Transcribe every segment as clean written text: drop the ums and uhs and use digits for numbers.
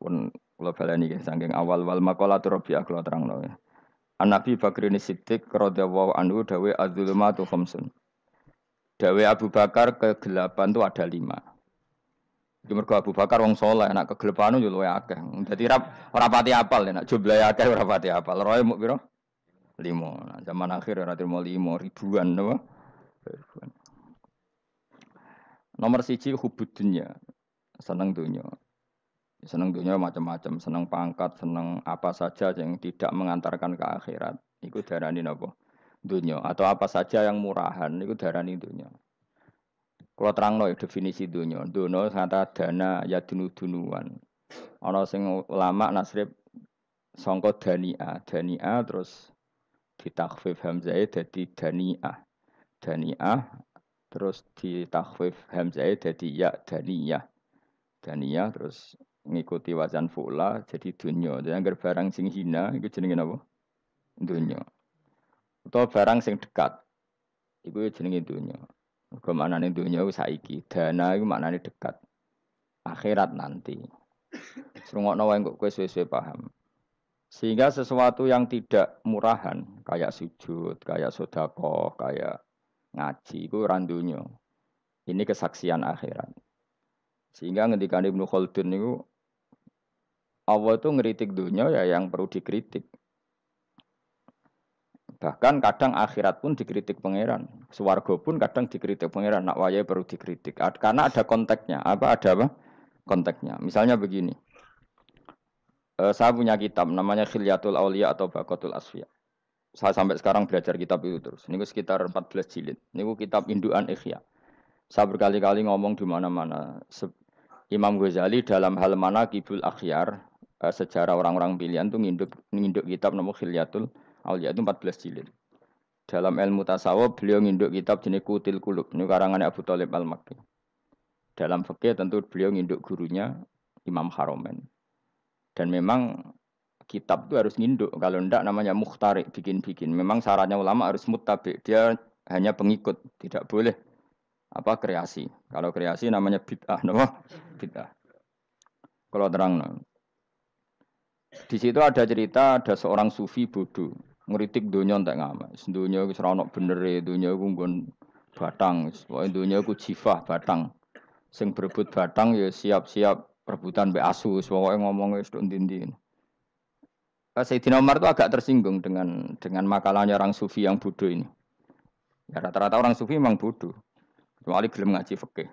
pun kula baleni nggih saking awal wal maqalatu rabi'ah kula terangno ya. An-Nabi Bakrin Siddiq radhiyallahu anhu dawe az-zulumatu khamsun. Dawe Abu Bakar kegelapan itu ada 5. Iki mergo Abu Bakar wong saleh, nek kegelapan yo luwih akeh. Dadi ora pati apal nek jumlahe akeh ora pati apal. Roe muk pira? 5. Nah, zaman akhir ora trimo 5 ribuan napa? Ribuan. Nomor 1 hubud dunya. Seneng dunya. Seneng dunia macam-macam, seneng pangkat, seneng apa saja yang tidak mengantarkan ke akhirat. Iku darani napa? Dunia. Atau apa saja yang murahan, iku darani dunia. Kalau terangno ya definisi dunia. Dunia kata dana ya dunuan. Ana sing ulama nasrib sangka dania, dania terus ditakhfif hamzah dadi daniah. Daniah terus ditakhfif hamzah dadi ya daniyah. Daniyah terus ngikuti wazan fula jadi dunya. Jadi anggar barang sing hina iku jenenge napa? Dunya. Utawa barang sing dekat iku jenenge dunya. Mergo maknane dunya iku saiki, dana iku maknane dekat. Akhirat nanti. Srungokno wae kok kowe suwe-suwe paham. Sehingga sesuatu yang tidak murahan kayak sujud, kayak sedekah, kayak ngaji iku ora dunya. Ini kesaksian akhirat. Sehingga ngendikane Ibnu Khaldun niku Allah itu ngeritik dunia ya yang perlu dikritik. Bahkan kadang akhirat pun dikritik pangeran. Swarga pun kadang dikritik pangeran. Nak waya perlu dikritik. Karena ada konteksnya. Ada apa? Konteksnya. Misalnya begini. Saya punya kitab namanya Khilyatul Auliya atau Baqatul Asfiya. Saya sampai sekarang belajar kitab itu terus. Ini sekitar 14 jilid. Ini kitab Induan Ikhya. Saya berkali-kali ngomong di mana-mana. Imam Ghazali dalam hal mana Kibul Akhyar, sejarah orang-orang pilihan itu nginduk kitab nama Khilyatul Auliya itu 14 jilid. Dalam ilmu tasawuf beliau nginduk kitab jenis Qutil Qulub, ini karangan Abu Thalib Al-Makki. Dalam fikih tentu beliau nginduk gurunya Imam Haromen. Dan memang kitab itu harus nginduk, kalau enggak namanya mukhtarik, bikin-bikin. Memang syaratnya ulama harus muttabi, dia hanya pengikut, tidak boleh kreasi. Kalau kreasi namanya bid'ah, nama bid'ah. Kalau terang, di situ ada cerita ada seorang sufi bodoh ngeritik dunia entek ngamas. Dunia iku ora ono benere, dunia iku nggon batang, pokoke dunia iku jifah batang. Sing berebut batang ya siap-siap rebutan mbek asu, pokoke ngomong wis tok ndi-ndi. Sayyidina Umar itu agak tersinggung dengan makalahnya orang sufi yang bodoh ini. Ya rata-rata orang sufi memang bodoh. Kecuali gelem ngaji fikih.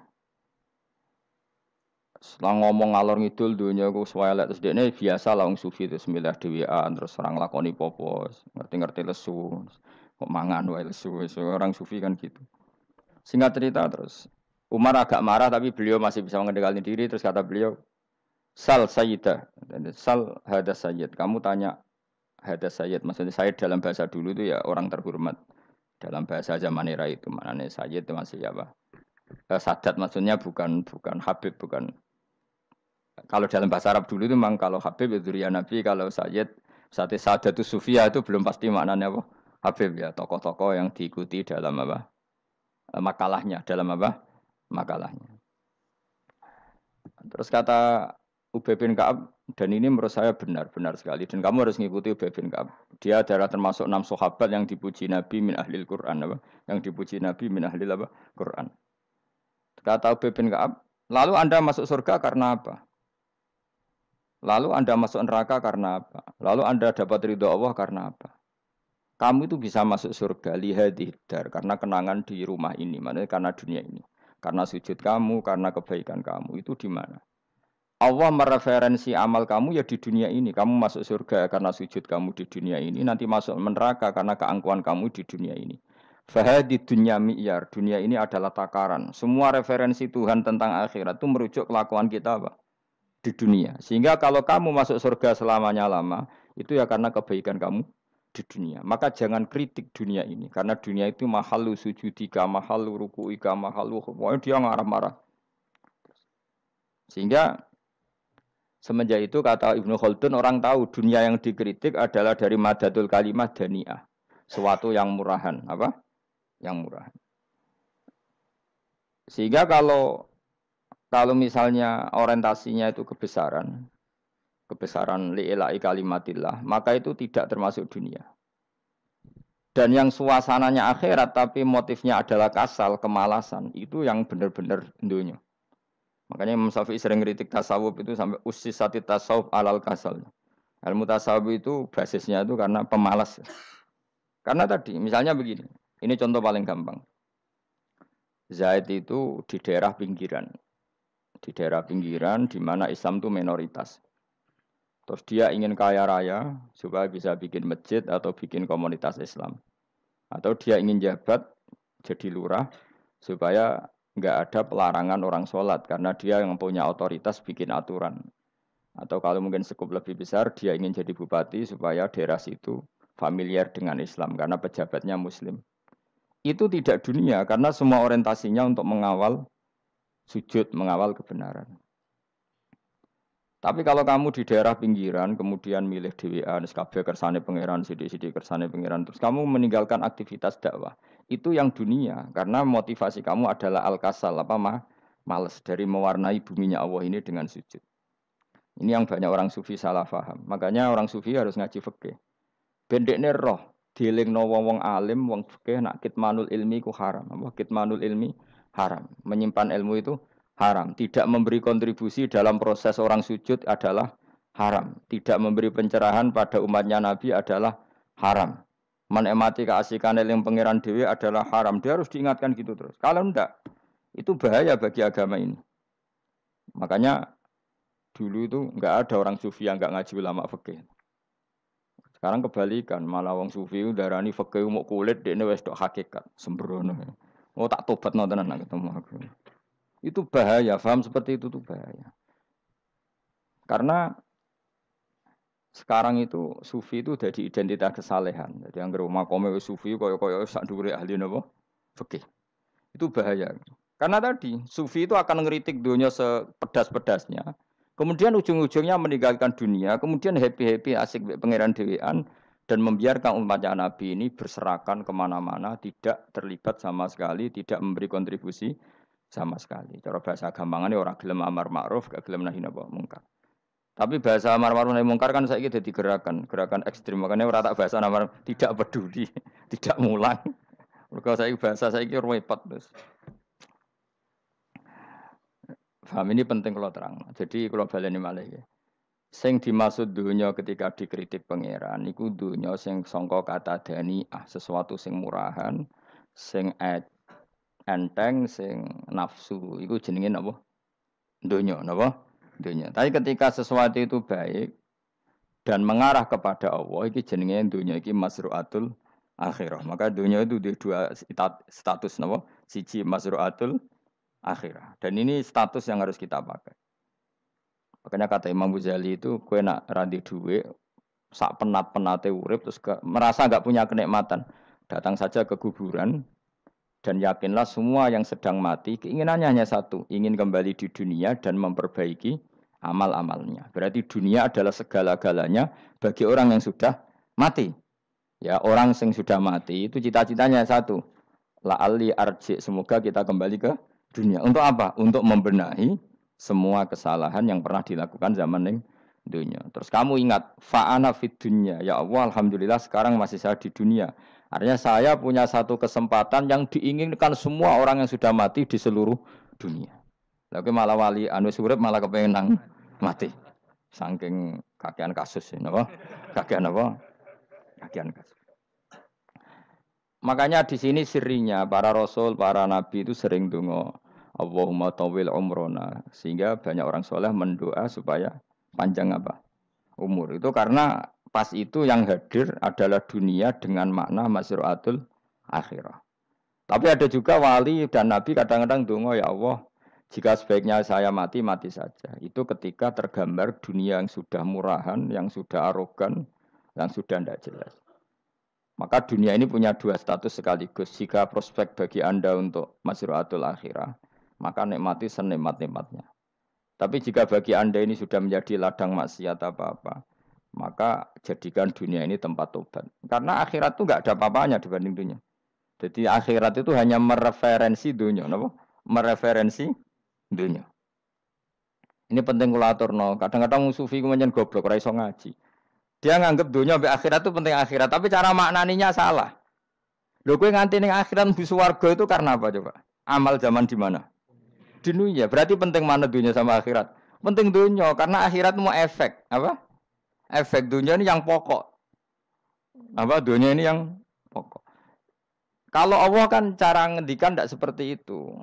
Setelah ngomong ngalor ngidul dunia ku swelek terus dekne biasa lah wong sufi itu semilah dhewean terus orang lakoni popo, ngerti-ngerti lesu. Kok mangan wae lesu, orang sufi kan gitu. Singkat cerita terus Umar agak marah tapi beliau masih bisa mengendalikan diri terus kata beliau, "Sal sayyidah." Sal hada sayyid. Kamu tanya hada sayyid, maksudnya sayyid dalam bahasa dulu itu ya orang terhormat. Dalam bahasa zaman era itu maknanya sayyid itu masih apa? Sadat maksudnya bukan Habib, bukan. Kalau dalam bahasa Arab dulu itu memang kalau Habib itu ya Nabi, kalau Sayyid Sadatus Sufia itu belum pasti maknanya apa? Habib ya, tokoh-tokoh yang diikuti dalam apa? Makalahnya, dalam apa? Makalahnya. Terus kata Ubay bin Ka'ab, dan ini menurut saya benar sekali, dan kamu harus mengikuti Ubay bin Ka'ab. Dia adalah termasuk 6 sahabat yang dipuji Nabi min ahlil Quran, apa? Yang dipuji Nabi min ahlil apa? Quran. Kata Ubay bin Ka'ab, lalu Anda masuk surga karena apa? Lalu Anda masuk neraka karena apa? Lalu Anda dapat ridho Allah karena apa? Kamu itu bisa masuk surga lihadidar karena kenangan di rumah ini, maksudnya karena dunia ini. Karena sujud kamu, karena kebaikan kamu, itu di mana? Allah mereferensi amal kamu ya di dunia ini. Kamu masuk surga karena sujud kamu di dunia ini, nanti masuk neraka karena keangkuhan kamu di dunia ini. Fahadi dunia mi'yar, dunia ini adalah takaran. Semua referensi Tuhan tentang akhirat itu merujuk kelakuan kita apa? Di dunia. Sehingga kalau kamu masuk surga selamanya lama, itu ya karena kebaikan kamu di dunia. Maka jangan kritik dunia ini. Karena dunia itu mahalu sujudika, mahalu ruku'ika, mahalu pokoknya dia ngarah-marah. Sehingga semenjak itu kata Ibnu Khaldun, orang tahu dunia yang dikritik adalah dari madatul kalimah dani'ah. Suatu yang murahan. Apa? Yang murah. Sehingga kalau misalnya orientasinya itu kebesaran, kebesaran li'ilai kalimatillah, maka itu tidak termasuk dunia. Dan yang suasananya akhirat tapi motifnya adalah kasal, kemalasan, itu yang benar-benar dunia. Makanya Imam Syafi'i sering kritik tasawuf itu sampai ussisati tasawuf alal kasal. Ilmu tasawuf itu basisnya itu karena pemalas. Karena tadi, misalnya begini, ini contoh paling gampang. Zaid itu di daerah pinggiran. Di daerah pinggiran di mana Islam itu minoritas. Terus dia ingin kaya raya supaya bisa bikin masjid atau bikin komunitas Islam. Atau dia ingin jabat jadi lurah supaya nggak ada pelarangan orang sholat karena dia yang punya otoritas bikin aturan. Atau kalau mungkin skup lebih besar dia ingin jadi bupati supaya daerah situ familiar dengan Islam karena pejabatnya Muslim. Itu tidak dunia karena semua orientasinya untuk mengawal sujud, mengawal kebenaran. Tapi kalau kamu di daerah pinggiran, kemudian milih DWA, SKB kersane pangeran, sidik-sidik kersane pangeran, terus kamu meninggalkan aktivitas dakwah, itu yang dunia, karena motivasi kamu adalah al-kasal, males dari mewarnai buminya Allah ini dengan sujud. Ini yang banyak orang sufi salah paham. Makanya orang sufi harus ngaji fikih. Bendekne roh, dielingno wong alim, wong fikih, nak kitmanul ilmi ku haram. Apa kitmanul ilmi haram. Menyimpan ilmu itu haram. Tidak memberi kontribusi dalam proses orang sujud adalah haram. Tidak memberi pencerahan pada umatnya Nabi adalah haram. Menikmati keasikan eling pangeran dewi adalah haram. Dia harus diingatkan gitu terus. Kalau enggak, itu bahaya bagi agama ini. Makanya dulu itu enggak ada orang sufi yang enggak ngaji ulama fikih. Sekarang kebalikan, malah wong sufi darani fikih mau kulit dekne wis tok hakikat, sembrono. Oh tak tobatno tenan ketemu aku. Itu bahaya, paham seperti itu tuh bahaya. Karena sekarang itu sufi itu jadi identitas kesalehan. Jadi yang rumah kome sufi koyo-koyo sak dhuwure ahli napa? Fikih. Itu bahaya. Karena tadi sufi itu akan ngeritik dunia sepedas-pedasnya. Kemudian ujung-ujungnya meninggalkan dunia, kemudian happy-happy asik pangeran dewean dan membiarkan umatnya Nabi ini berserakan kemana-mana, tidak terlibat sama sekali, tidak memberi kontribusi sama sekali. Cara bahasa gampangannya orang gelem amar ma'ruf, gak gelem nahi mungkar. Tapi bahasa amar ma'ruf nahi mungkar kan saiki dadi gerakan ekstrim. Makanya ora tak bahasa amar tidak peduli, tidak mulang. Mergo saiki bahasa saiki repot terus. Paham ini penting kalau terang. Jadi kalau baleni malih ya. Sing dimaksud dunya ketika dikritik pangeran iku dunya sing sangka kata dani'ah, sesuatu sing murahan, sing enteng, sing nafsu. Iku jenenge napa? Dunya, napa? Dunya. Tapi ketika sesuatu itu baik dan mengarah kepada Allah, iki jenenge dunya iki masru'atul akhirah. Maka dunya itu dua status napa? Siji masru'atul akhirah. Dan ini status yang harus kita pakai. Makanya kata Imam Ghazali itu, kowe nak randi duwe, sak penat-penate urip terus merasa enggak punya kenikmatan, datang saja ke kuburan dan yakinlah semua yang sedang mati keinginannya hanya satu, ingin kembali di dunia dan memperbaiki amal-amalnya. Berarti dunia adalah segala-galanya bagi orang yang sudah mati. Ya, orang yang sudah mati itu cita-citanya satu. La'alli arji, semoga kita kembali ke dunia. Untuk apa? Untuk membenahi semua kesalahan yang pernah dilakukan zaman yang dunia. Terus kamu ingat, fa'ana fid dunya. Ya Allah, alhamdulillah sekarang masih saya di dunia. Artinya saya punya satu kesempatan yang diinginkan semua orang yang sudah mati di seluruh dunia. Lalu malah wali anu urip malah kepengen nang mati. Saking kakean kasus ini, apa? Kakean apa? Kakean kasus. Makanya di sini sirinya para rasul, para nabi itu sering donga Allahumma tawil umrona, sehingga banyak orang soleh mendoa supaya panjang apa? Umur. Itu karena pas itu yang hadir adalah dunia dengan makna masru'atul akhirah. Tapi ada juga wali dan nabi kadang-kadang donga, ya Allah, jika sebaiknya saya mati, mati saja. Itu ketika tergambar dunia yang sudah murahan, yang sudah arogan, yang sudah tidak jelas. Maka dunia ini punya dua status sekaligus. Jika prospek bagi Anda untuk masru'atul akhirah, maka nikmati senikmat-nikmatnya. Tapi jika bagi Anda ini sudah menjadi ladang maksiat apa-apa, maka jadikan dunia ini tempat tobat. Karena akhirat itu enggak ada apa-apanya dibanding dunia. Jadi akhirat itu hanya mereferensi dunia, mereferensi dunia. Ini penting kula aturno. Kadang-kadang wong sufi ku menyen goblok ora iso ngaji. Dia nganggep dunia sampai akhirat itu penting akhirat, tapi cara maknaninya salah. Lho kowe nganti ning akhirat mlebu swarga itu karena apa coba? Amal zaman di mana? Di dunia. Berarti penting mana dunia sama akhirat? Penting dunia karena akhirat mau efek, apa? Efek dunia ini yang pokok. Apa dunia ini yang pokok. Kalau Allah kan cara ngendikan tidak seperti itu.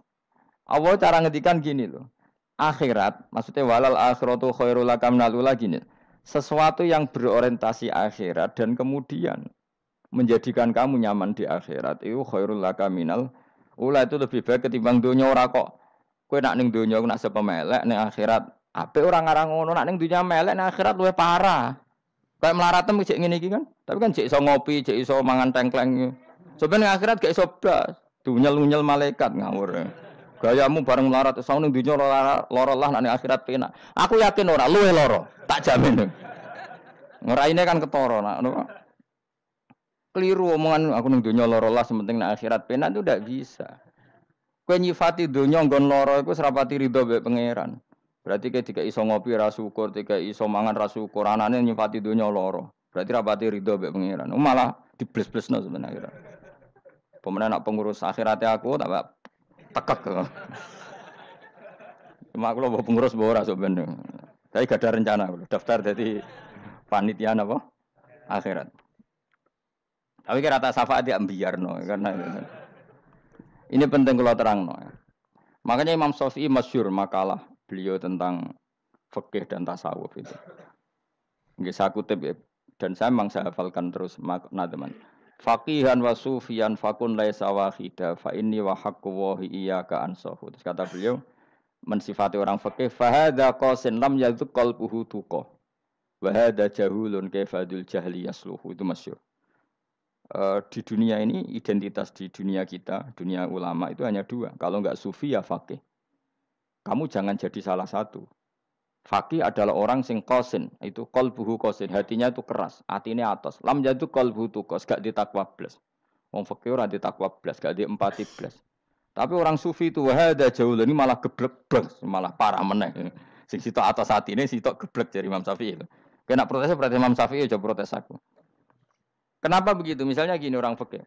Allah cara ngendikan gini loh. Akhirat, maksudnya walal akhiratu khairul lakam nalula gini. Sesuatu yang berorientasi akhirat dan kemudian menjadikan kamu nyaman di akhirat itu khairul lakaminal ula itu lebih baik ketimbang dunia ora kok. Kowe nak ning dunia nak sepemelek ning akhirat apik ora ngarang ngono nak ning dunia melek ning akhirat luwih parah. Kayak mlaratem cek ngene iki kan. Tapi kan cek iso ngopi, cek iso mangan tengkleng. Sebenarnya akhirat gak iso blas. Dunyel-unyel malaikat ngawur. Gayamu bareng melarat iso ning dunya lara lah nek akhirat penak. Aku yakin ora luwih lara, tak jamin. Ngeraine kan ketara nak ngono. Keliru omongan aku ning dunya lara lah sementing nek akhirat penak itu ndak bisa. Kowe nyifati dunya nggon lara iku serapati ridho mbek pangeran. Berarti kayak tiga iso ngopi ra syukur, tiga iso mangan ra syukur, anane nyifati dunya lara. Berarti rapati ridho mbek pangeran. Malah dibles-blesno sebenarnya. Pemenang nak pengurus akhiratnya aku tak tekek. Cuma aku lo pengurus ora sebenarnya. Tapi gak ada rencana daftar jadi panitia apa? Akhirat. Tapi kira tak syafaat ya ambiarno karena ini penting kalau terangno. Makanya Imam Syafi'i masyhur makalah beliau tentang fikih dan tasawuf itu. Nggih saya kutip ya. Dan saya memang saya hafalkan terus makna teman. Faqihan wa sufiyan fakun laisa wahida fa inni wa haqqu wa iyyaka ansahu. Terus kata beliau mensifati orang fikih fa hadza qasin lam yazuk qalbuhu tuqa. Wa hadza jahulun kaifadul jahli yasluhu. Itu masyhur. Di dunia ini identitas di dunia kita, dunia ulama itu hanya dua. Kalau enggak sufi ya faqih. Kamu jangan jadi salah satu. Faqih adalah orang sing qasin, itu qalbuhu qasin, hatinya itu keras, atine atos. Lam jadu qalbuhu tuqas, gak ditakwa blas. Wong faqih ora ditakwa blas, gak diempati blas. Tapi orang sufi itu wahada jauh ini malah geblek blas, malah parah meneh. Sing sitok atos atine sitok geblek dari Imam Syafi'i. Kena protes berarti Imam Syafi'i aja protes aku. Kenapa begitu? Misalnya gini orang fikih.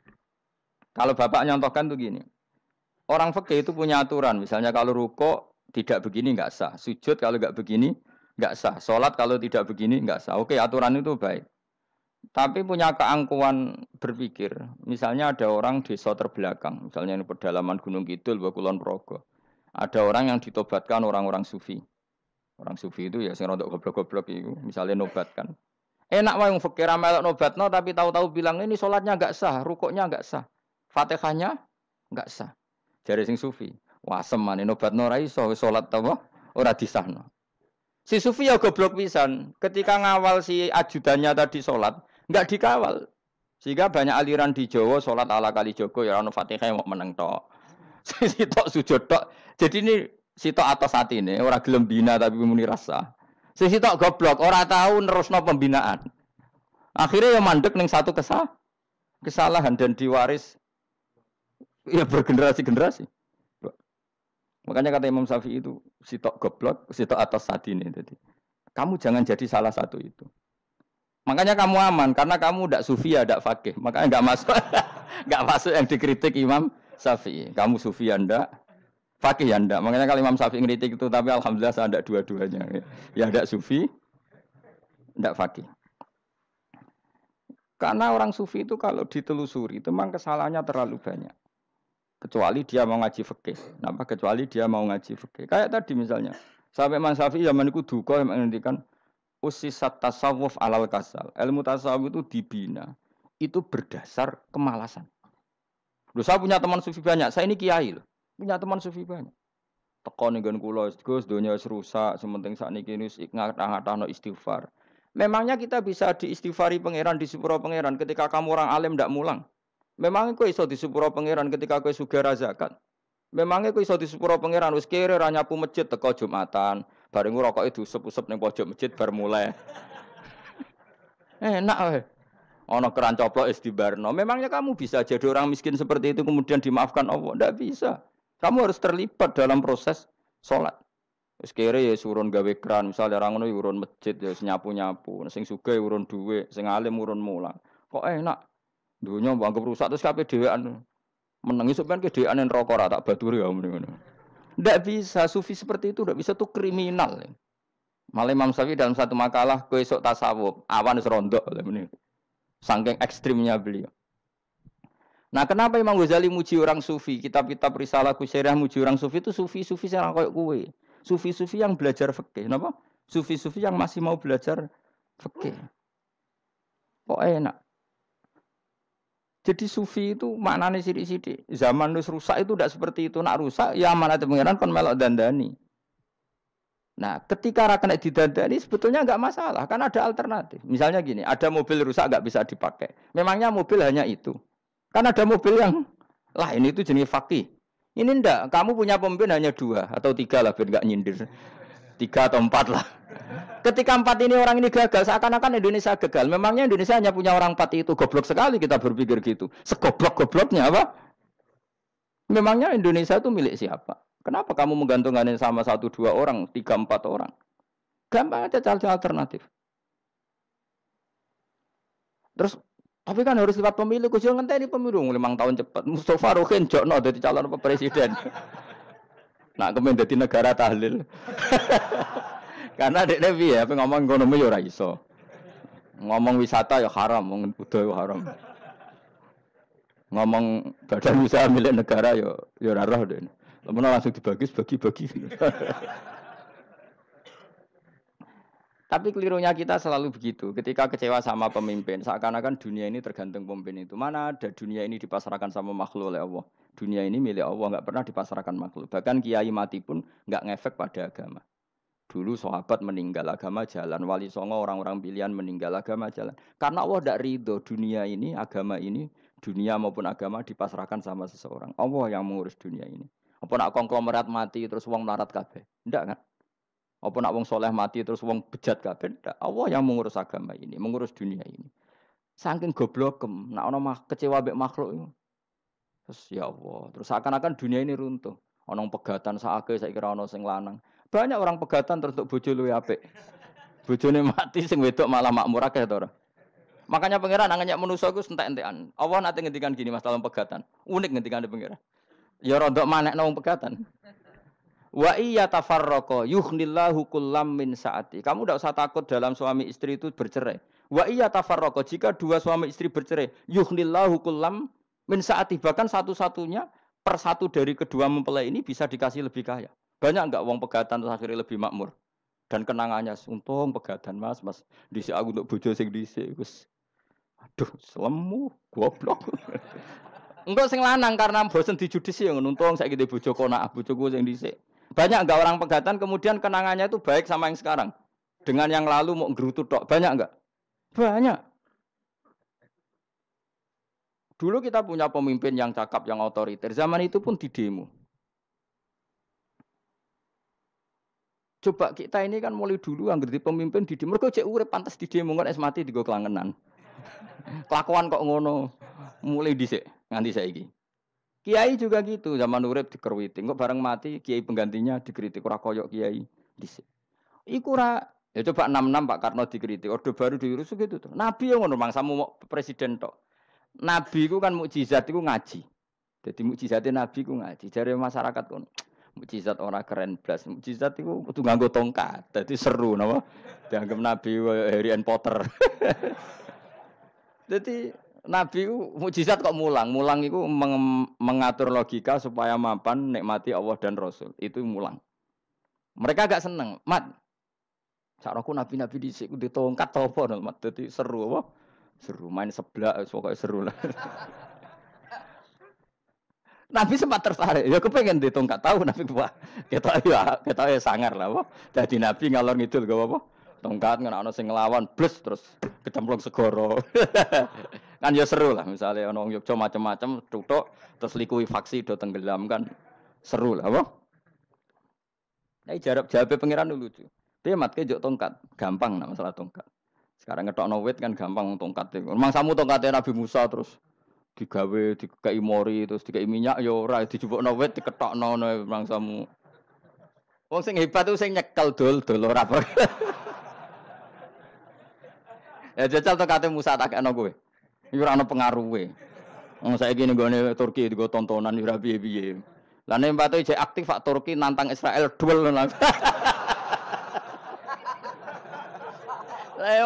Kalau bapak nyontohkan tuh gini. Orang fikih itu punya aturan. Misalnya kalau ruko tidak begini enggak sah. Sujud kalau enggak begini enggak sah. Salat kalau tidak begini enggak sah. Oke, aturan itu baik. Tapi punya keangkuhan berpikir. Misalnya ada orang desa terbelakang. Misalnya ini pedalaman Gunung Kidul, Kulon Progo. Ada orang yang ditobatkan orang-orang sufi. Orang sufi itu ya sing rodok goblok-goblok itu. Misalnya nobatkan. Enak wae wong fikih melok nobatno tapi tahu-tahu bilang ini salatnya enggak sah, rukuknya enggak sah. Fatihahnya enggak sah. Jare sing sufi, wah semane nobatno ora iso salat apa ora disahno. Si sufi ya goblok pisan, ketika ngawal si ajudannya tadi salat, enggak dikawal. Sehingga banyak aliran di Jawa salat ala kali Jogo ya ono Fatihah mau meneng tok. Sitok sujud tok. Jadi ini sitok atas atine ora gelem bina tapi muni rasa. Sisi tok goblok, ora tahu nerusno pembinaan. Akhirnya ya mandek ning satu kesalahan dan diwaris ya bergenerasi-generasi. Makanya kata Imam Syafi'i itu sitok goblok, sitok atas sadine tadi. Kamu jangan jadi salah satu itu. Makanya kamu aman karena kamu ndak sufi ya ndak fakih. Makanya enggak masuk enggak masuk yang dikritik Imam Syafi'i. Kamu sufi ya ndak fakih ya ndak. Makanya kalau Imam Syafi'i ngeritik itu tapi alhamdulillah saya ndak dua-duanya. Ya ndak sufi, ndak fakih. Karena orang sufi itu kalau ditelusuri itu memang kesalahannya terlalu banyak. Kecuali dia mau ngaji fikih. Kenapa? Kecuali dia mau ngaji fikih. Kayak tadi misalnya, sampai Imam Syafi'i zaman itu duka yang menghentikan usisat tasawuf alal kasal. Ilmu tasawuf itu dibina. Itu berdasar kemalasan. Loh, saya punya teman sufi banyak. Saya ini kiai loh. Punya teman sufi banyak. Teko ning nggon kula, Gus, donya wis rusak, sementing sakniki wis ngatah-ngatahno istighfar. Memangnya kita bisa diistighfari pangeran, disepuro pangeran ketika kamu orang alim ndak mulang? Memangnya kowe iso disepuro pangeran ketika kowe sugih ra zakat? Memangnya kowe iso disepuro pangeran wis kere ra nyapu masjid teko Jumatan, bareng ngrokoke diusep-usep ning pojok masjid bar mulai. Enak wae. Ana keran coplok istibarno. Memangnya kamu bisa jadi orang miskin seperti itu kemudian dimaafkan Allah? Ndak bisa. Kamu harus terlibat dalam proses sholat. Wis kere ya urun gawe kran, misale ora ngono ya urun masjid ya nyapu-nyapu, sing sugih ya urun dhuwit, sing alim urun mulang. Kok enak. Dunya mbok anggap rusak terus kabeh dhewean. Menengi sampean ke dhewean neraka ora tak baturi ya ngono. Ndak bisa, sufi seperti itu ndak bisa tuh kriminal. Malah Imam Syafi'i dalam satu makalah kowe esuk tasawuf, awan wis rondok ngene. Saking ekstrimnya beliau. Nah, kenapa Imam Ghazali muji orang sufi? Kitab-kitab Risalah Kusyirah muji orang sufi itu sufi-sufi yang kayak kue. Sufi-sufi yang belajar fikih. Kenapa? Sufi-sufi yang masih mau belajar fikih. Kok enak? Jadi sufi itu maknanya sidik-sidik. Zaman wis rusak itu tidak seperti itu. Nak rusak, ya amanat pengiran kon melok dandani. Nah, ketika rakan didandani sebetulnya enggak masalah. Kan ada alternatif. Misalnya gini, ada mobil rusak enggak bisa dipakai. Memangnya mobil hanya itu. Kan ada mobil yang lain itu jenis fakih. Ini ndak, kamu punya pemimpin hanya 2 atau 3 lah biar enggak nyindir. 3 atau 4 lah. Ketika 4 ini orang ini gagal, seakan-akan Indonesia gagal. Memangnya Indonesia hanya punya orang 4 itu. Goblok sekali kita berpikir gitu. Segoblok-gobloknya apa? Memangnya Indonesia itu milik siapa? Kenapa kamu menggantungkan sama 1-2 orang, 3-4 orang? Gampang aja cari alternatif. Terus tapi kan harus lewat pemilu, kudu ngenteni pemilu 5 tahun cepat. Mustafa Rokin jokno dadi calon presiden. Nak kemen dadi negara tahlil. Karena dekne piye apa ngomong ekonomi ya ora iso. Ngomong wisata ya haram, ngomong budaya haram. Ngomong badan usaha milik negara ya ora roh dekne. Langsung dibagi-bagi. Tapi kelirunya kita selalu begitu. Ketika kecewa sama pemimpin, seakan-akan dunia ini tergantung pemimpin itu. Mana ada dunia ini dipasrahkan sama makhluk oleh Allah. Dunia ini milik Allah, enggak pernah dipasrahkan makhluk. Bahkan kiai mati pun enggak ngefek pada agama. Dulu sahabat meninggal agama jalan, wali songo orang-orang pilihan meninggal agama jalan. Karena Allah tidak ridho dunia ini, agama ini, dunia maupun agama dipasrahkan sama seseorang. Allah yang mengurus dunia ini. Apa nak konglomerat mati terus wong melarat kabeh? Enggak kan? Apa nak wong soleh mati terus wong bejat kabeh? Enggak. Allah yang mengurus agama ini, mengurus dunia ini. Saking goblokem, nak ono kecewa mbek makhluk itu. Terus ya Allah, terus seakan-akan dunia ini runtuh. Ono pegatan sakake saiki ora ono sing lanang. Banyak orang pegatan terus untuk bojo luwe apik. Bojone mati sing wedok malah makmur akeh to ora. Makanya pangeran nanya manusa iku entek-entekan. Allah nate ngendikan gini Mas dalam pegatan. Unik ngendikan pangeran. Ya rodok manekno wong pegatan. Wa iya tafarraqa yughnillahu kullam min saati. Kamu tidak usah takut dalam suami istri itu bercerai. Wa iya tafarraqa jika 2 suami istri bercerai, yughnillahu kullam min saati, bahkan satu-satunya per satu dari kedua mempelai ini bisa dikasih lebih kaya. Banyak enggak wong pegatan terus akhirnya lebih makmur. Dan kenangannya untung pegatan Mas dhisik aku untuk bojo sing dhisik wis. Aduh, selemu goblok. Engko sing lanang karena bosen dijudisi ya untung saiki di bojo konak bojoku sing dhisik. Banyak enggak orang pegatan kemudian kenangannya itu baik sama yang sekarang. Dengan yang lalu mau nggerutu tok. Banyak enggak? Banyak. Dulu kita punya pemimpin yang cakap, yang otoriter. Zaman itu pun di demo. Coba kita ini kan mulai dulu yang ngerti pemimpin di demo. Mereka cek urip pantas di demo kan es mati digo kelangenan. Kelakuan kok ngono. Mulai dhisik nganti saiki. Kiai juga gitu, zaman urip dikerwiti. Kok bareng mati kiai penggantinya dikritik ora koyok kiai dhisik. Iku ora ya coba 66 Pak Karno dikritik, orde baru diurus gitu tuh. Nabi yang ngono mangsamu mau presiden tok. Nabi ku kan mukjizat iku ngaji. Jadi mukjizatnya Nabi ku ngaji. Jare masyarakat kon mukjizat ora keren blas. Mukjizat iku kudu nganggo tongkat. Dadi seru napa? Dianggap Nabi Harry Potter. Jadi Nabi ku mukjizat kok mulang. Mulang iku mengatur logika supaya mapan nikmati Allah dan Rasul. Itu mulang. Mereka agak seneng. Mat. Sakroku nabi-nabi dhisik ku ditongkat to apa Mat. Dadi seru apa? Seru main seblak pokoke seru lah. Nabi sempat tertarik. Ya kepengen ditongkat tahu Nabi Pak. Ketok ya sangar lah apa. Dadi nabi ngalor ngidul gak apa. Tongkat ngene ana sing nglawan bles terus kecemplung segara. Kan ya seru lah misalnya ana wong Yogya macam-macam tutuk terus likuwi faksi do tenggelam kan seru lah apa. Nah jawab pangeran lucu. Piye mat ke njuk tongkat gampang nah masalah tongkat. Sekarang ngetokno wit kan gampang tongkat iku. Memang samu tongkate Nabi Musa terus digawe dikei mori terus dikei minyak ya ora dijupukno wit diketokno memang samu. Wong sing hebat itu sing nyekel dol ora apa. Ya jajal tokate Musa tak ana kowe. Iku ora ana pengaruhe. Wong saiki ning gone Turki digo tontonan ora piye-piye. Lah nek mbate jek aktif Pak Turki nantang Israel duel. Lah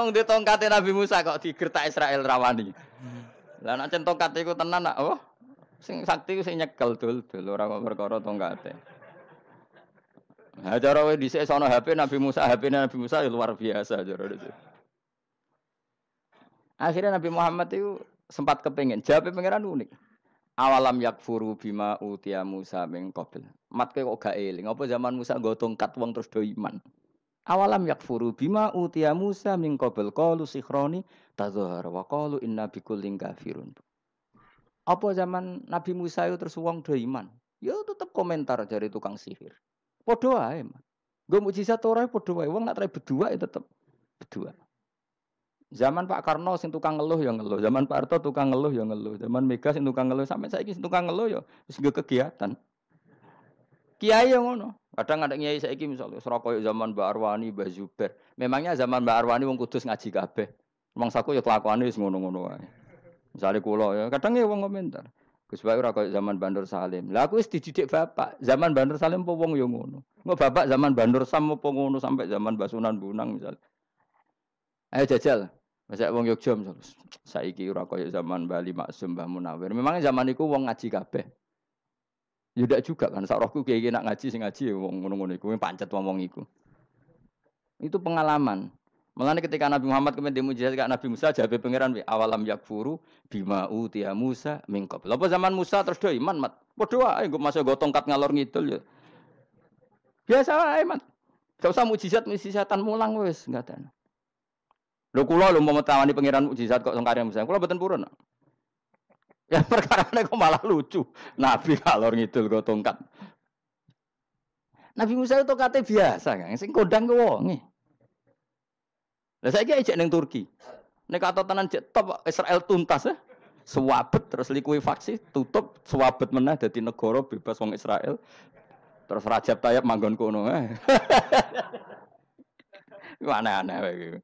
wong di tongkate Nabi Musa kok digertak Israel rawani. Lah nek tongkat iku tenan nak oh sing sakti sing nyekel dul ora kok perkara tongkate. Ha cara kowe dhisik sono HP Nabi Musa ya luar biasa cara itu. Akhirnya Nabi Muhammad itu sempat kepengin jawab pangeran unik. Awalam yakfuru bima utiya Musa min qabl. Matke kok gak eling apa zaman Musa nggo tongkat wong terus do iman. Awalam yakfuru bima utiya Musa min qabl qalu sikhroni tadzahara wa qalu inna bikullin kafirun. Apa zaman Nabi Musa itu terus wong do iman? Ya tetep komentar dari tukang sihir. Padha wae, Mas. Nggo mukjizat ora padha wae. Wong nak trai berdua ya tetep berdua. Zaman Pak Karno sing tukang ngeluh ya ngeluh, zaman Pak Harto tukang ngeluh ya ngeluh, zaman Mega sing tukang ngeluh sampai saiki sing tukang ngeluh ya wis nggo kegiatan. Kiai yang ngono. Kadang ada kiai saiki misalnya Surabaya zaman Mbak Arwani, Mbak Zubair. Memangnya zaman Mbak Arwani wong kudus ngaji kabeh. Mangsaku ya kelakuane wis ngono-ngono wae. Misale kula ya kadang ya wong komentar. Gus Bae ora koyo zaman Bandur Salim. Lah aku wis dididik bapak. Zaman Bandur Salim apa wong ya ngono. Engko bapak zaman Bandur Sam apa ngono sampai zaman Basunan Bunang misal. Ayo jajal. Masa wong Yogya misal. Saiki ora koyo zaman Bali Maksum Mbah Munawir. Memangnya zaman iku wong ngaji kabeh. Ya ndak juga kan sak rohku kiye nak ngaji sing ngaji ya wong ngono-ngono iku pancet wong iku. Itu pengalaman. Mulane ketika Nabi Muhammad kemudian mujizat kak Nabi Musa jabe pangeran awalam yakfuru bima utiya Musa min qabl. Apa zaman Musa terus do iman mat. Padha wae nggo masuk go tongkat ngalor ngidul ya. Biasa wae mat. Gak usah mujizatan mulang wis ngaten. Lho kula lho mau tawani pangeran mujizat kok sing karya Musa. Kula mboten purun. Ya perkara kok malah lucu. Nabi ngalor ngidul go tongkat. Nabi Musa itu kate biasa kan sing kondang ku wonge. Lah saiki ejek ning Turki. Nek kata tenan jek top Israel tuntas ya. Swabet terus likuifaksi tutup swabet meneh dadi negara bebas wong Israel. Terus Rajab Tayyip manggon kono. Aneh-aneh wae.